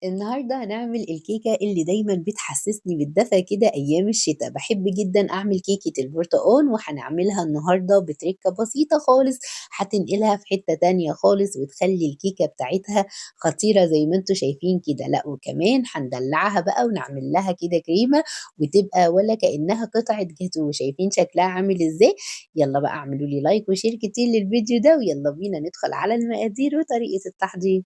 النهارده هنعمل الكيكة اللي دايمًا بتحسسني بالدفى كده أيام الشتا، باحب جدًا أعمل كيكة البرتقال وهنعملها النهارده بترِكّة بسيطة خالص هتنقلها في حتة تانية خالص وتخلّي الكيكة بتاعتها خطيرة زي ما أنتم شايفين كده، لأ وكمان هندلّعها بقى ونعمل لها كده كريمة وتبقى ولا كأنها قطعة جاتوه، شايفين شكلها عامل إزاي؟ يالّا بقى اعملوا لي لايك وشير كتير للفيديو ده ويالّا بينا ندخل على المقادير وطريقة التحضير.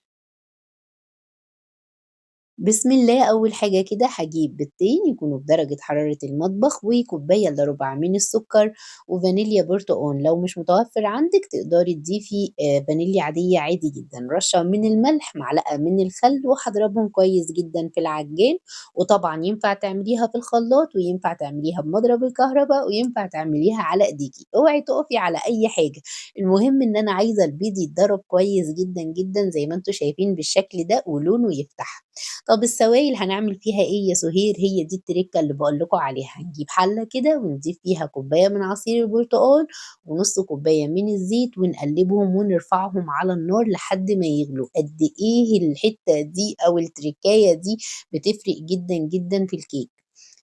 بسم الله أول حاجة كده هاجيب بيضتين يكونوا بدرجة حرارة المطبخ وكوباية إلا ربع من السكر وفانيليا برتقان، لو مش متوفر عندِك تقدري تضيفي فانيليا عادية عادي جدًا، رشة من الملح، معلقة من الخل، وهاضربهم كويس جدًا في العجان، وطبعًا ينفع تعمليها في الخلاط وينفع تعمليها بمضرب الكهربا وينفع تعمليها على إيديكِ، اوعي تقفي على أي حاجة، المهم إن أنا عايزة البيض يتضرب كويس جدًا، جدًا زي ما أنتم شايفين بالشكل ده ولونه يفتح. طب السوايل هنعمل فيها إيه يا سهير؟ هي دي التركة اللي باقول لكم عليها، هنجيب حلة كده ونضيف فيها كوباية من عصير البرتقال ونُص كوباية من الزيت ونقلبهم ونرفعهم على النار لحد ما يغلوا، قد إيه الحتة دي أو التركاية دي بتفرق جدًا، جدًا في الكيك.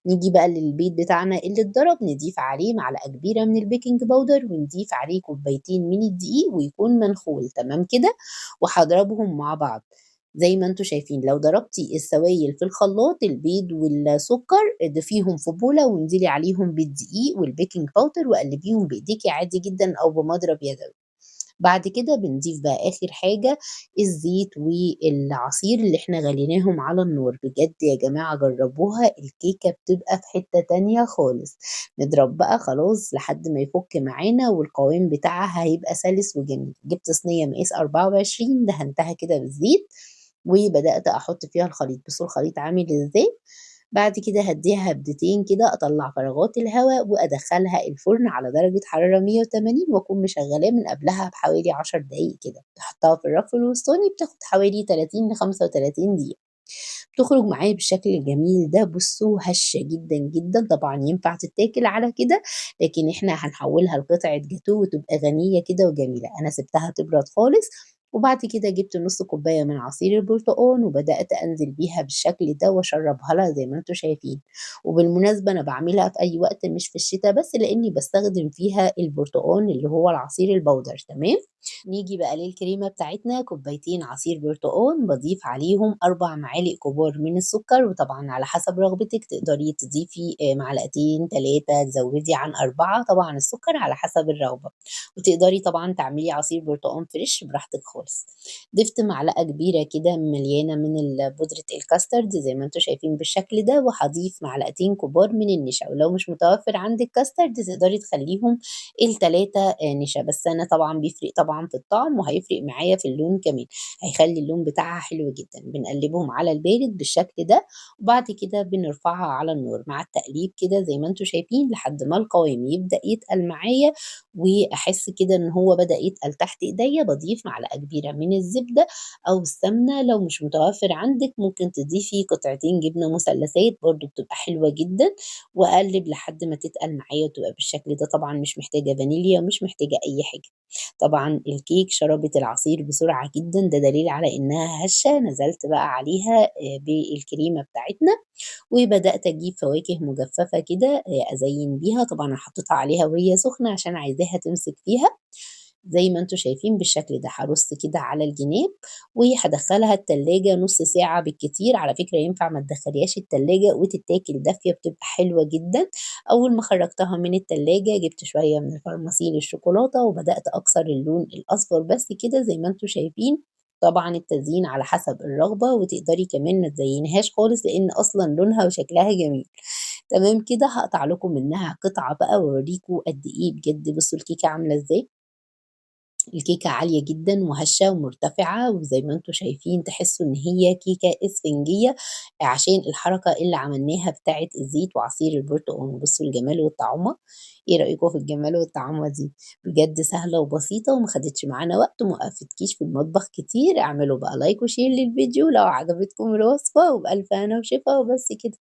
نيجي بقى للبيض بتاعنا اللي اتضرب نضيف عليه معلقة كبيرة من البيكنج باودر ونضيف عليه كوبايتين من الدقيق ويكون منخول، تمام كده؟ وهاضربهم مع بعض. زي ما أنتم شايفين لو ضربتِ السوايل في الخلاط البيض والسكر اضيفيهم في بولة وانزلي عليهم بالدقيق والبيكنج باودر وقلبيهم بإيديكِ عادي جدًا أو بمضرب يدوي. بعد كده بنضيف بقى آخر حاجة الزيت والعصير اللي إحنا غليناهم على النار، بجد يا جماعة جربوها الكيكة بتبقى في حتة تانية خالص، نضرب بقى خلاص لحد ما يفُك معانا والقوام بتاعها هيبقى سلس وجميل، جبت صينية مقاس 24 دهنتها كده بالزيت، وبدأت أحط فيها الخليط، بصوا الخليط عامل إزاي، بعد كده هادّيها هبدتين كده أطلّع فراغات الهوا وأدخّلها الفرن على درجة حرارة 180 وأكون مشغّلاه من قبلها بحوالي 10 دقايق كده، باحطها في الرف الوسطاني بتاخد حوالي 30 ل35 دقيقة، بتخرج معايا بالشكل الجميل ده بُصّوا هشة جدًا، جدًا، طبعًا ينفع تتاكل على كده، لكن إحنا هنحوّلها لقطعة جاتوه وتبقى غنية كده وجميلة، أنا سِبتها تبرد خالص وبعد كده جِبت نُص كوباية من عصير البرتقان وبدأت أنزل بيها بالشكل ده وأشرّبها لها زي ما أنتم شايفين، وبالمناسبة أنا باعملها في أي وقت مش في الشتا بس لإني باستخدم فيها البرتقان اللي هو العصير البودر تمام؟ نيجي بقى للكريمة بتاعتنا كوبايتين عصير برتقان باضيف عليهم 4 معالق كبار من السكر وطبعًا على حسب رغبتِك تقدري تضيفي معلقتين 3 تزودي عن 4 طبعًا السكر على حسب الرغبة، وتقدري طبعًا تعملي عصير برتقان فريش براحتك خالص. ضفت معلقة كبيرة كده مليانة من بودرة الكاسترد زي ما أنتم شايفين بالشكل ده، وهاضيف معلقتين كبار من النشا، ولو مش متوفر عندِك كاسترد تقدري تخليهم ال3 نشا، بس أنا طبعًا بيفرق طبعًا في الطعم وهيفرق معايا في اللون كمان، هيخلّي اللون بتاعها حلو جدًا، بنقلّبهم على البارد بالشكل ده، وبعد كده بنرفعها على النار مع التقليب كده زي ما أنتم شايفين لحد ما القوام يبدأ يتقل معايا، وأحس كده إن هو بدأ يتقل تحت إيديّا، باضيف معلقة كبيرة من الزبدة أو السمنة، لو مش متوفر عندِك ممكن تضيفي قطعتين جبنة مثلثات برضه بتبقى حلوة جدًا، وأقلّب لحد ما تتقل معايا وتبقى بالشكل ده، طبعًا مش محتاجة فانيليا ومش محتاجة أي حاجة. طبعًا الكيك شربت العصير بسرعة جدًا، ده دليل على إنها هشة، نزلت بقى عليها بالكريمة بتاعتنا، وبدأت أجيب فواكه مجففة كده أزيّن بيها، طبعًا أنا حطيتها عليها وهي سخنة عشان عايزاها تمسك فيها، زي ما أنتم شايفين بالشكل ده، هارُص كده على الجناب وهادخّلها التلاجة نُص ساعة بالكتير، على فكرة ينفع ما تدخّليهاش التلاجة وتتاكل دافية بتبقى حلوة جدًا، أول ما خرّجتها من التلاجة جِبت شوية من الفرماسيل الشوكولاتة وبدأت أكسر اللون الأصفر بس كده زي ما أنتم شايفين، طبعًا التزيين على حسب الرغبة وتقدري كمان ما تزيّنيهاش خالص لإن أصلًا لونها وشكلها جميل، تمام كده هاقطع لكم منها قطعة بقى وأورّيكم قد إيه بجد بُصّوا الكيكة عاملة إزاي. الكيكة عالية جدًا وهشة ومرتفعة، وزي ما أنتم شايفين تحسّوا إن هي كيكة إسفنجية عشان الحركة اللي عملناها بتاعة الزيت وعصير البرتقان، بُصّوا الجمال والطعامة، إيه رأيكم في الجمال والطعامة دي؟ بجد سهلة وبسيطة وما خدتش معانا وقت وما وقفتكيش في المطبخ كتير، اعملوا بقى لايك وشير للفيديو لو عجبتكم الوصفة، وبألف هنا وشفا وبس كده.